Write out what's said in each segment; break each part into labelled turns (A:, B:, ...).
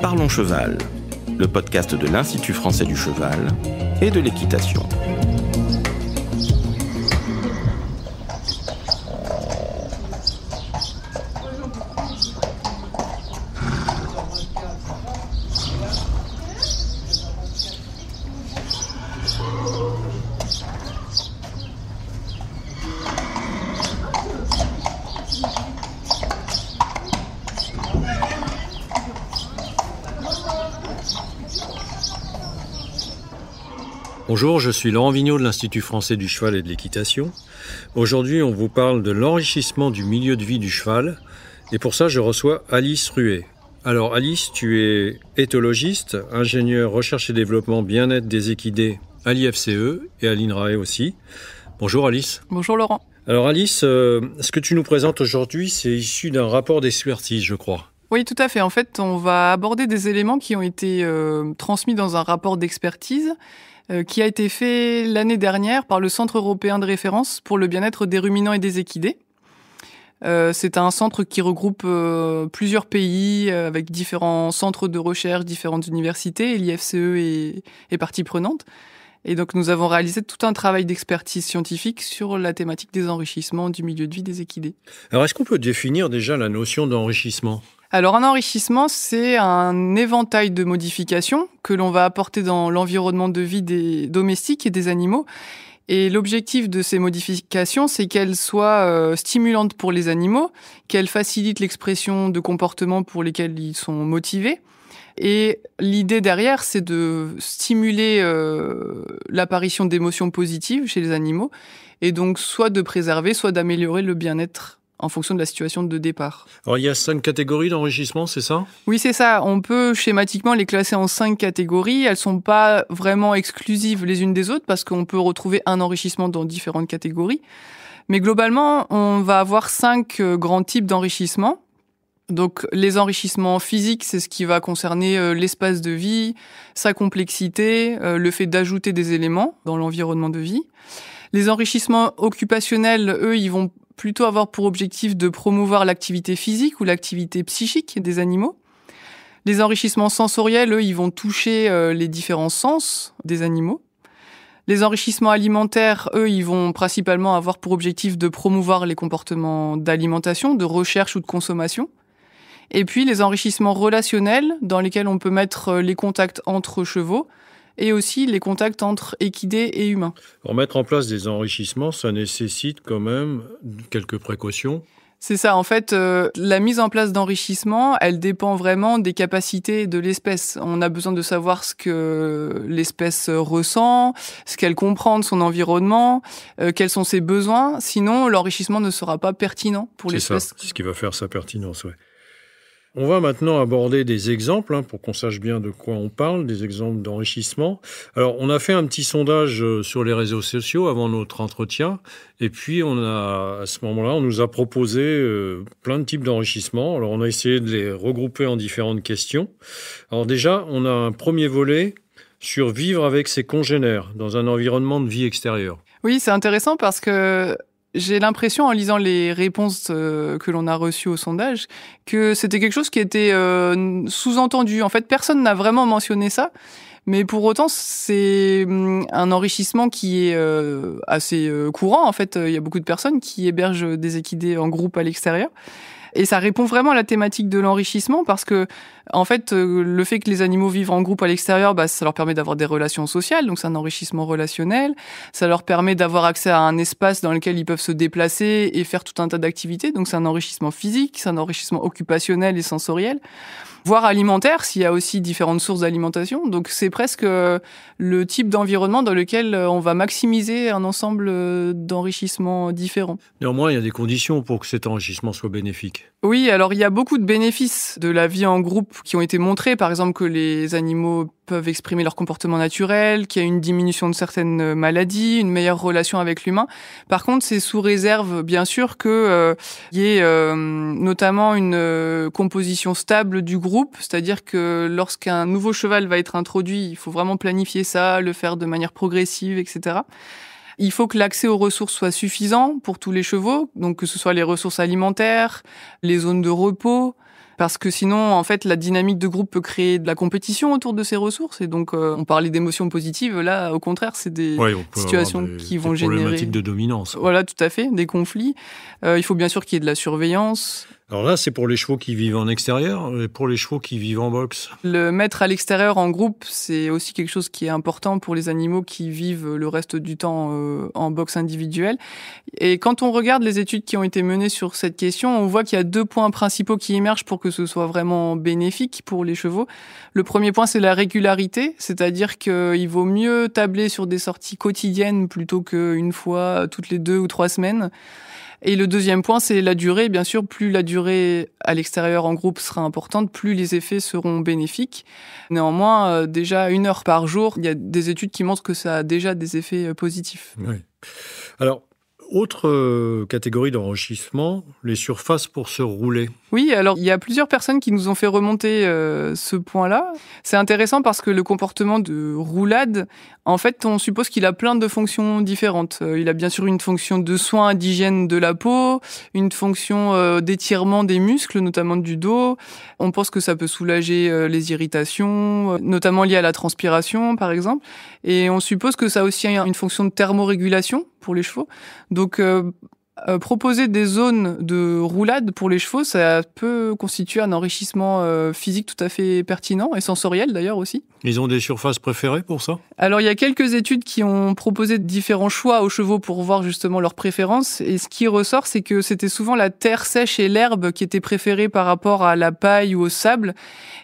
A: Parlons Cheval, le podcast de l'Institut français du cheval et de l'équitation.
B: Bonjour, je suis Laurent Vigneault de l'Institut français du cheval et de l'équitation. Aujourd'hui, on vous parle de l'enrichissement du milieu de vie du cheval. Et pour ça, je reçois Alice Ruet. Alors Alice, tu es éthologiste, ingénieur recherche et développement bien-être des équidés à l'IFCE et à l'INRAE aussi. Bonjour Alice.
C: Bonjour Laurent.
B: Alors Alice, ce que tu nous présentes aujourd'hui, c'est issu d'un rapport d'expertise, je crois.
C: Oui, tout à fait. En fait, on va aborder des éléments qui ont été transmis dans un rapport d'expertise qui a été fait l'année dernière par le Centre européen de référence pour le bien-être des ruminants et des équidés. C'est un centre qui regroupe plusieurs pays avec différents centres de recherche, différentes universités, et l'IFCE est partie prenante. Et donc nous avons réalisé tout un travail d'expertise scientifique sur la thématique des enrichissements du milieu de vie des équidés.
B: Alors est-ce qu'on peut définir déjà la notion d'enrichissement ?
C: Alors un enrichissement, c'est un éventail de modifications que l'on va apporter dans l'environnement de vie des domestiques et des animaux. Et l'objectif de ces modifications, c'est qu'elles soient stimulantes pour les animaux, qu'elles facilitent l'expression de comportements pour lesquels ils sont motivés. Et l'idée derrière, c'est de stimuler l'apparition d'émotions positives chez les animaux, et donc soit de préserver, soit d'améliorer le bien-être en fonction de la situation de départ.
B: Alors, il y a 5 catégories d'enrichissement, c'est ça ?
C: Oui, c'est ça. On peut schématiquement les classer en 5 catégories. Elles sont pas vraiment exclusives les unes des autres parce qu'on peut retrouver un enrichissement dans différentes catégories. Mais globalement, on va avoir 5 grands types d'enrichissement. Donc, les enrichissements physiques, c'est ce qui va concerner l'espace de vie, sa complexité, le fait d'ajouter des éléments dans l'environnement de vie. Les enrichissements occupationnels, eux, ils vont plutôt avoir pour objectif de promouvoir l'activité physique ou l'activité psychique des animaux. Les enrichissements sensoriels, eux, ils vont toucher les différents sens des animaux. Les enrichissements alimentaires, eux, ils vont principalement avoir pour objectif de promouvoir les comportements d'alimentation, de recherche ou de consommation. Et puis les enrichissements relationnels, dans lesquels on peut mettre les contacts entre chevaux, et aussi les contacts entre équidés et humains.
B: Pour mettre en place des enrichissements, ça nécessite quand même quelques précautions.
C: C'est ça, en fait, la mise en place d'enrichissement, elle dépend vraiment des capacités de l'espèce. On a besoin de savoir ce que l'espèce ressent, ce qu'elle comprend de son environnement, quels sont ses besoins. Sinon, l'enrichissement ne sera pas pertinent pour l'espèce.
B: C'est ça, c'est ce qui va faire sa pertinence, ouais. On va maintenant aborder des exemples pour qu'on sache bien de quoi on parle, des exemples d'enrichissement. Alors, on a fait un petit sondage sur les réseaux sociaux avant notre entretien. Et puis, à ce moment-là, on nous a proposé plein de types d'enrichissement. Alors, on a essayé de les regrouper en différentes questions. Alors déjà, on a un premier volet sur vivre avec ses congénères dans un environnement de vie extérieure.
C: Oui, c'est intéressant parce que j'ai l'impression, en lisant les réponses que l'on a reçues au sondage, que c'était quelque chose qui était sous-entendu. En fait, personne n'a vraiment mentionné ça, mais pour autant, c'est un enrichissement qui est assez courant. En fait, il y a beaucoup de personnes qui hébergent des équidés en groupe à l'extérieur. Et ça répond vraiment à la thématique de l'enrichissement parce que, en fait, le fait que les animaux vivent en groupe à l'extérieur, ça leur permet d'avoir des relations sociales, donc c'est un enrichissement relationnel. Ça leur permet d'avoir accès à un espace dans lequel ils peuvent se déplacer et faire tout un tas d'activités, donc c'est un enrichissement physique, c'est un enrichissement occupationnel et sensoriel, voire alimentaire, s'il y a aussi différentes sources d'alimentation. Donc c'est presque le type d'environnement dans lequel on va maximiser un ensemble d'enrichissements différents.
B: Néanmoins, il y a des conditions pour que cet enrichissement soit bénéfique.
C: Oui, alors il y a beaucoup de bénéfices de la vie en groupe qui ont été montrés. Par exemple, que les animaux peuvent exprimer leur comportement naturel, qu'il y a une diminution de certaines maladies, une meilleure relation avec l'humain. Par contre, c'est sous réserve, bien sûr, qu'il y ait notamment une composition stable du groupe. C'est-à-dire que lorsqu'un nouveau cheval va être introduit, il faut vraiment planifier ça, le faire de manière progressive, etc. Il faut que l'accès aux ressources soit suffisant pour tous les chevaux, donc que ce soit les ressources alimentaires, les zones de repos, Parce que sinon, en fait, la dynamique de groupe peut créer de la compétition autour de ces ressources. Et donc, on parlait d'émotions positives. Là, au contraire, c'est des situations qui vont générer...
B: Des problématiques de dominance.
C: Voilà, tout à fait, des conflits. Il faut bien sûr qu'il y ait de la surveillance.
B: Alors là, c'est pour les chevaux qui vivent en extérieur et pour les chevaux qui vivent en boxe.
C: Le mettre à l'extérieur en groupe, c'est aussi quelque chose qui est important pour les animaux qui vivent le reste du temps en boxe individuelle. Et quand on regarde les études qui ont été menées sur cette question, on voit qu'il y a 2 points principaux qui émergent pour que ce soit vraiment bénéfique pour les chevaux. Le premier point, c'est la régularité, c'est-à-dire qu'il vaut mieux tabler sur des sorties quotidiennes plutôt qu'une fois toutes les 2 ou 3 semaines. Et le deuxième point, c'est la durée. Bien sûr, plus la durée à l'extérieur en groupe sera importante, plus les effets seront bénéfiques. Néanmoins, déjà 1 heure par jour, il y a des études qui montrent que ça a déjà des effets positifs.
B: Oui. Alors, autre catégorie d'enrichissement, les surfaces pour se rouler.
C: Oui, alors il y a plusieurs personnes qui nous ont fait remonter ce point-là. C'est intéressant parce que le comportement de roulade, en fait, on suppose qu'il a plein de fonctions différentes. Il a bien sûr une fonction de soin, d'hygiène de la peau, une fonction d'étirement des muscles, notamment du dos. On pense que ça peut soulager les irritations, notamment liées à la transpiration, par exemple. Et on suppose que ça a aussi une fonction de thermorégulation pour les chevaux. Donc, proposer des zones de roulade pour les chevaux, ça peut constituer un enrichissement physique tout à fait pertinent et sensoriel d'ailleurs aussi.
B: Ils ont des surfaces préférées pour ça ?
C: Alors, il y a quelques études qui ont proposé différents choix aux chevaux pour voir justement leurs préférences. Et ce qui ressort, c'est que c'était souvent la terre sèche et l'herbe qui étaient préférées par rapport à la paille ou au sable.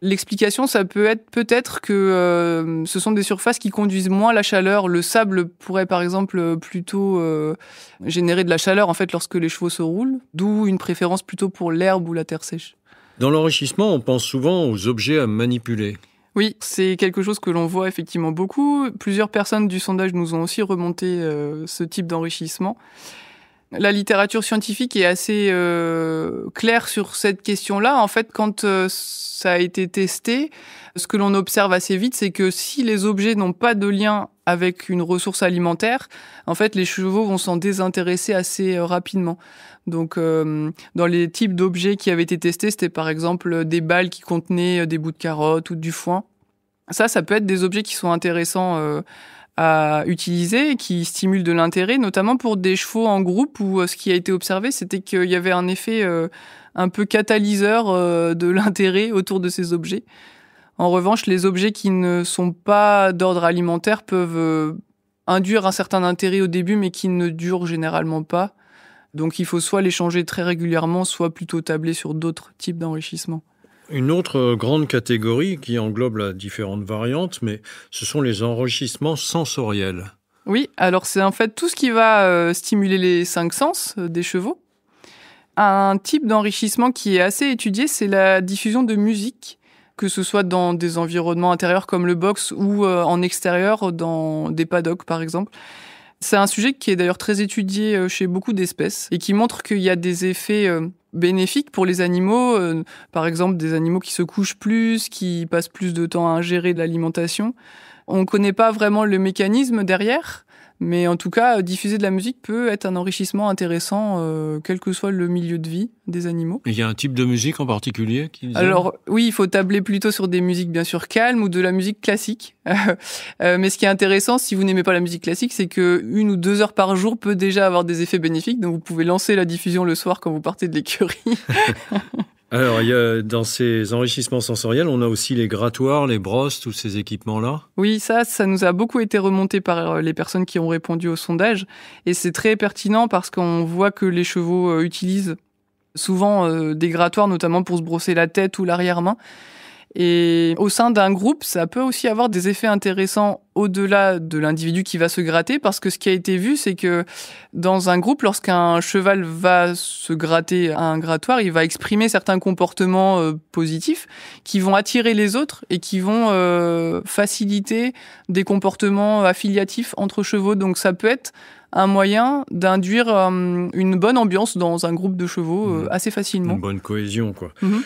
C: L'explication, ça peut être peut-être que ce sont des surfaces qui conduisent moins la chaleur. Le sable pourrait par exemple plutôt générer de la chaleur en fait lorsque les chevaux se roulent, d'où une préférence plutôt pour l'herbe ou la terre sèche.
B: Dans l'enrichissement, on pense souvent aux objets à manipuler.
C: Oui, c'est quelque chose que l'on voit effectivement beaucoup. Plusieurs personnes du sondage nous ont aussi remonté ce type d'enrichissement. La littérature scientifique est assez claire sur cette question-là. En fait, quand ça a été testé, ce que l'on observe assez vite, c'est que si les objets n'ont pas de lien avec une ressource alimentaire, en fait, les chevaux vont s'en désintéresser assez rapidement. Donc, dans les types d'objets qui avaient été testés, c'était par exemple des balles qui contenaient des bouts de carottes ou du foin. Ça peut être des objets qui sont intéressants à utiliser, qui stimulent de l'intérêt, notamment pour des chevaux en groupe où ce qui a été observé, c'était qu'il y avait un effet un peu catalyseur de l'intérêt autour de ces objets. En revanche, les objets qui ne sont pas d'ordre alimentaire peuvent induire un certain intérêt au début, mais qui ne durent généralement pas. Donc il faut soit les changer très régulièrement, soit plutôt tabler sur d'autres types d'enrichissement.
B: Une autre grande catégorie qui englobe la différentes variantes, mais ce sont les enrichissements sensoriels.
C: Oui, alors c'est en fait tout ce qui va stimuler les 5 sens des chevaux. Un type d'enrichissement qui est assez étudié, c'est la diffusion de musique, que ce soit dans des environnements intérieurs comme le box ou en extérieur, dans des paddocks par exemple. C'est un sujet qui est d'ailleurs très étudié chez beaucoup d'espèces et qui montre qu'il y a des effets bénéfiques pour les animaux, par exemple des animaux qui se couchent plus, qui passent plus de temps à ingérer de l'alimentation. On ne connaît pas vraiment le mécanisme derrière, mais en tout cas, diffuser de la musique peut être un enrichissement intéressant, quel que soit le milieu de vie des animaux.
B: Il y a un type de musique en particulier qui...
C: Alors oui, il faut tabler plutôt sur des musiques bien sûr calmes ou de la musique classique. Mais ce qui est intéressant, si vous n'aimez pas la musique classique, c'est que 1 ou 2 heures par jour peut déjà avoir des effets bénéfiques. Donc vous pouvez lancer la diffusion le soir quand vous partez de l'écurie.
B: Alors, dans ces enrichissements sensoriels, on a aussi les grattoirs, les brosses, tous ces équipements-là.
C: Oui, ça nous a beaucoup été remonté par les personnes qui ont répondu au sondage. Et c'est très pertinent parce qu'on voit que les chevaux utilisent souvent des grattoirs, notamment pour se brosser la tête ou l'arrière-main. Et au sein d'un groupe, ça peut aussi avoir des effets intéressants au-delà de l'individu qui va se gratter, parce que ce qui a été vu, c'est que dans un groupe, lorsqu'un cheval va se gratter à un grattoir, il va exprimer certains comportements positifs qui vont attirer les autres et qui vont faciliter des comportements affiliatifs entre chevaux. Donc ça peut être un moyen d'induire une bonne ambiance dans un groupe de chevaux assez facilement.
B: Une bonne cohésion, quoi.
C: Mm-hmm.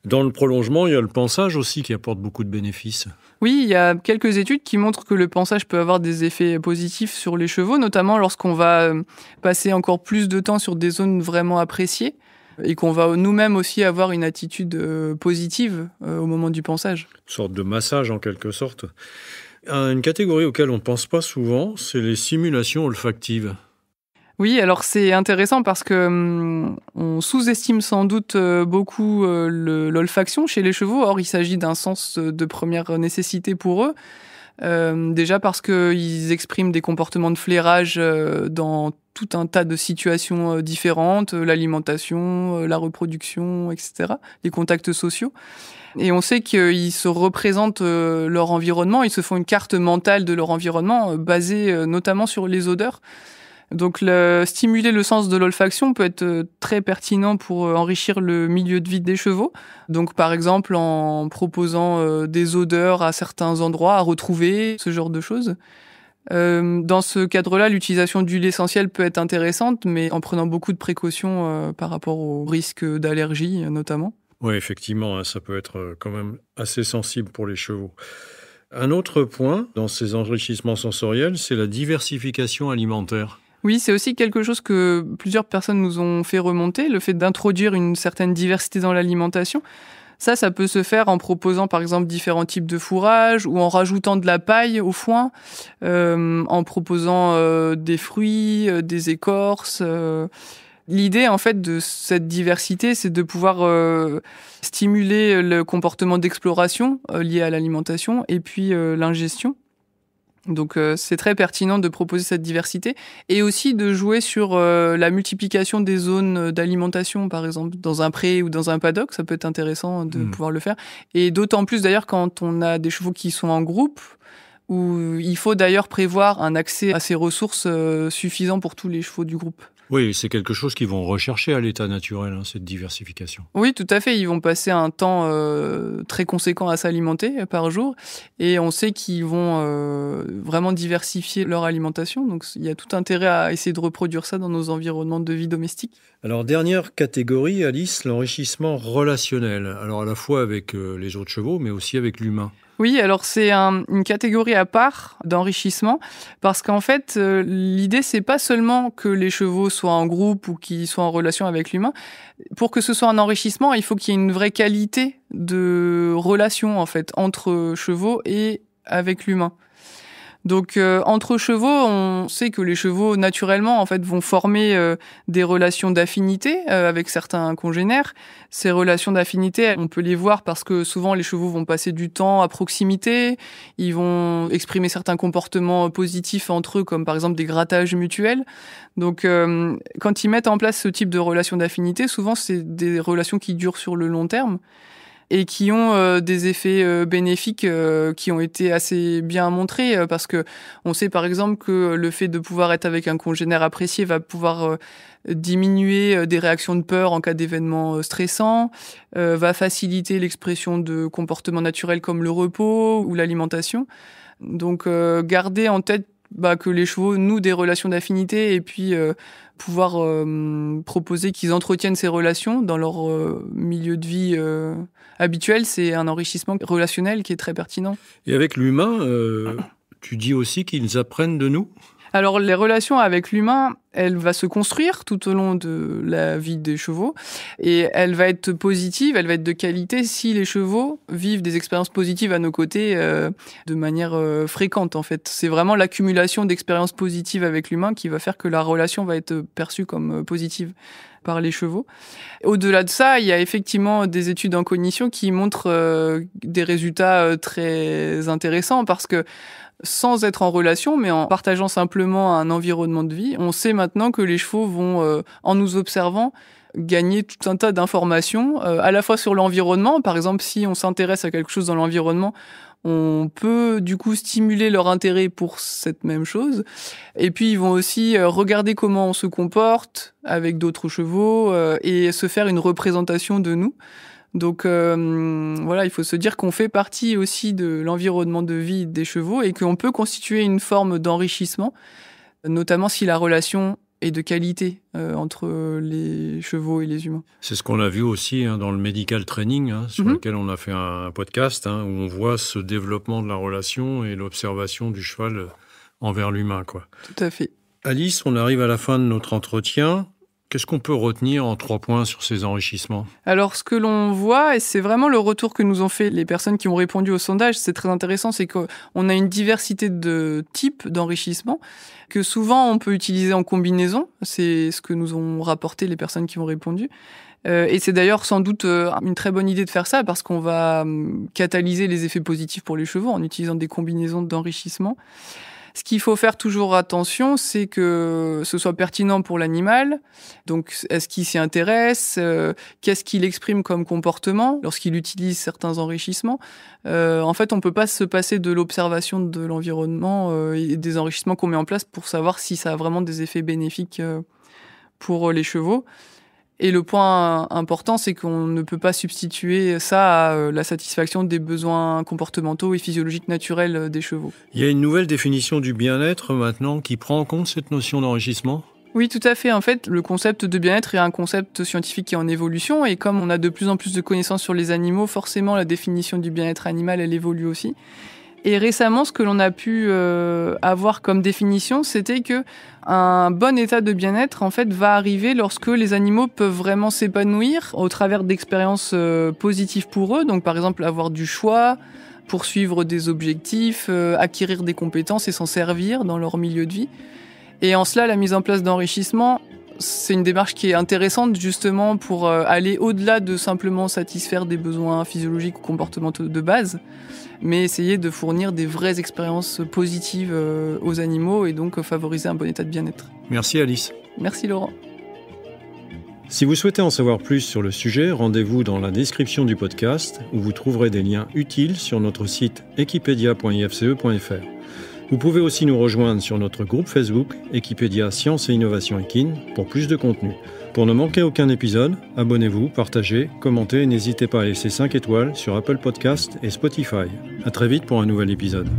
B: Dans le prolongement, il y a le pansage aussi qui apporte beaucoup de bénéfices.
C: Oui, il y a quelques études qui montrent que le pansage peut avoir des effets positifs sur les chevaux, notamment lorsqu'on va passer encore plus de temps sur des zones vraiment appréciées. et qu'on va nous-mêmes aussi avoir une attitude positive au moment du pansage.
B: Une sorte de massage en quelque sorte. Une catégorie auquel on ne pense pas souvent, c'est les stimulations olfactives.
C: Oui, alors c'est intéressant parce que on sous-estime sans doute beaucoup l'olfaction chez les chevaux. Or, il s'agit d'un sens de première nécessité pour eux. Déjà parce qu'ils expriment des comportements de flairage dans tout un tas de situations différentes, l'alimentation, la reproduction, etc., les contacts sociaux. Et on sait qu'ils se représentent leur environnement, ils se font une carte mentale de leur environnement basée notamment sur les odeurs. Donc stimuler le sens de l'olfaction peut être très pertinent pour enrichir le milieu de vie des chevaux. Donc par exemple en proposant des odeurs à certains endroits à retrouver, ce genre de choses. Dans ce cadre-là, l'utilisation d'huile essentielle peut être intéressante, mais en prenant beaucoup de précautions par rapport au risque d'allergie notamment.
B: Oui, effectivement, ça peut être quand même assez sensible pour les chevaux. Un autre point dans ces enrichissements sensoriels, c'est la diversification alimentaire.
C: Oui, c'est aussi quelque chose que plusieurs personnes nous ont fait remonter, le fait d'introduire une certaine diversité dans l'alimentation. Ça peut se faire en proposant par exemple différents types de fourrage ou en rajoutant de la paille au foin, en proposant des fruits, des écorces. L'idée en fait de cette diversité, c'est de pouvoir stimuler le comportement d'exploration lié à l'alimentation et puis l'ingestion. Donc c'est très pertinent de proposer cette diversité et aussi de jouer sur la multiplication des zones d'alimentation, par exemple dans un pré ou dans un paddock, ça peut être intéressant de pouvoir le faire. Et d'autant plus d'ailleurs quand on a des chevaux qui sont en groupe, où il faut d'ailleurs prévoir un accès à ces ressources suffisant pour tous les chevaux du groupe.
B: Oui, c'est quelque chose qu'ils vont rechercher à l'état naturel, cette diversification.
C: Oui, tout à fait. Ils vont passer un temps très conséquent à s'alimenter par jour. Et on sait qu'ils vont vraiment diversifier leur alimentation. Donc, il y a tout intérêt à essayer de reproduire ça dans nos environnements de vie domestique.
B: Alors, dernière catégorie, Alice, l'enrichissement relationnel. Alors, à la fois avec les autres chevaux, mais aussi avec l'humain.
C: Oui, alors c'est une catégorie à part d'enrichissement parce qu'en fait, l'idée, c'est pas seulement que les chevaux soient en groupe ou qu'ils soient en relation avec l'humain. Pour que ce soit un enrichissement, il faut qu'il y ait une vraie qualité de relation, en fait, entre chevaux et avec l'humain. Donc entre chevaux, on sait que les chevaux naturellement en fait vont former des relations d'affinité avec certains congénères. Ces relations d'affinité, on peut les voir parce que souvent les chevaux vont passer du temps à proximité, ils vont exprimer certains comportements positifs entre eux comme par exemple des grattages mutuels. Donc quand ils mettent en place ce type de relations d'affinité, souvent c'est des relations qui durent sur le long terme et qui ont des effets bénéfiques qui ont été assez bien montrés parce que on sait par exemple que le fait de pouvoir être avec un congénère apprécié va pouvoir diminuer des réactions de peur en cas d'événements stressants, va faciliter l'expression de comportements naturels comme le repos ou l'alimentation. Donc garder en tête que les chevaux nouent des relations d'affinité et puis pouvoir proposer qu'ils entretiennent ces relations dans leur milieu de vie habituel, c'est un enrichissement relationnel qui est très pertinent.
B: Et avec l'humain, tu dis aussi qu'ils apprennent de nous ?
C: Alors, les relations avec l'humain, elle va se construire tout au long de la vie des chevaux et elle va être positive, elle va être de qualité si les chevaux vivent des expériences positives à nos côtés de manière fréquente, en fait. C'est vraiment l'accumulation d'expériences positives avec l'humain qui va faire que la relation va être perçue comme positive par les chevaux. Au-delà de ça, il y a effectivement des études en cognition qui montrent des résultats très intéressants parce que sans être en relation, mais en partageant simplement un environnement de vie, on sait maintenant que les chevaux vont, en nous observant, gagner tout un tas d'informations, à la fois sur l'environnement. Par exemple, si on s'intéresse à quelque chose dans l'environnement, on peut du coup stimuler leur intérêt pour cette même chose. Et puis ils vont aussi regarder comment on se comporte avec d'autres chevaux et se faire une représentation de nous. Donc voilà, il faut se dire qu'on fait partie aussi de l'environnement de vie des chevaux et qu'on peut constituer une forme d'enrichissement, notamment si la relation est de qualité entre les chevaux et les humains.
B: C'est ce qu'on a vu aussi dans le medical training, sur lequel on a fait un podcast, où on voit ce développement de la relation et l'observation du cheval envers l'humain, quoi.
C: Tout à fait.
B: Alice, on arrive à la fin de notre entretien. Qu'est-ce qu'on peut retenir en 3 points sur ces enrichissements ?
C: Alors, ce que l'on voit, et c'est vraiment le retour que nous ont fait les personnes qui ont répondu au sondage, c'est très intéressant, c'est qu'on a une diversité de types d'enrichissement que souvent on peut utiliser en combinaison. C'est ce que nous ont rapporté les personnes qui ont répondu. Et c'est d'ailleurs sans doute une très bonne idée de faire ça parce qu'on va catalyser les effets positifs pour les chevaux en utilisant des combinaisons d'enrichissement. Ce qu'il faut faire toujours attention, c'est que ce soit pertinent pour l'animal. Donc, est-ce qu'il s'y intéresse ? Qu'est-ce qu'il exprime comme comportement lorsqu'il utilise certains enrichissements ? En fait, on peut pas se passer de l'observation de l'environnement et des enrichissements qu'on met en place pour savoir si ça a vraiment des effets bénéfiques pour les chevaux. Et le point important, c'est qu'on ne peut pas substituer ça à la satisfaction des besoins comportementaux et physiologiques naturels des chevaux.
B: Il y a une nouvelle définition du bien-être maintenant qui prend en compte cette notion d'enrichissement ?
C: Oui, tout à fait. En fait, le concept de bien-être est un concept scientifique qui est en évolution et comme on a de plus en plus de connaissances sur les animaux, forcément la définition du bien-être animal, elle évolue aussi. Et récemment, ce que l'on a pu avoir comme définition, c'était que un bon état de bien-être, en fait, va arriver lorsque les animaux peuvent vraiment s'épanouir au travers d'expériences positives pour eux. Donc, par exemple, avoir du choix, poursuivre des objectifs, acquérir des compétences et s'en servir dans leur milieu de vie. Et en cela, la mise en place d'enrichissement, c'est une démarche qui est intéressante justement pour aller au-delà de simplement satisfaire des besoins physiologiques ou comportementaux de base, mais essayer de fournir des vraies expériences positives aux animaux et donc favoriser un bon état de bien-être.
B: Merci Alice.
C: Merci Laurent.
B: Si vous souhaitez en savoir plus sur le sujet, rendez-vous dans la description du podcast où vous trouverez des liens utiles sur notre site equipedia.ifce.fr. Vous pouvez aussi nous rejoindre sur notre groupe Facebook Equipedia Science et Innovation Équine pour plus de contenu. Pour ne manquer aucun épisode, abonnez-vous, partagez, commentez et n'hésitez pas à laisser 5 étoiles sur Apple Podcasts et Spotify. À très vite pour un nouvel épisode.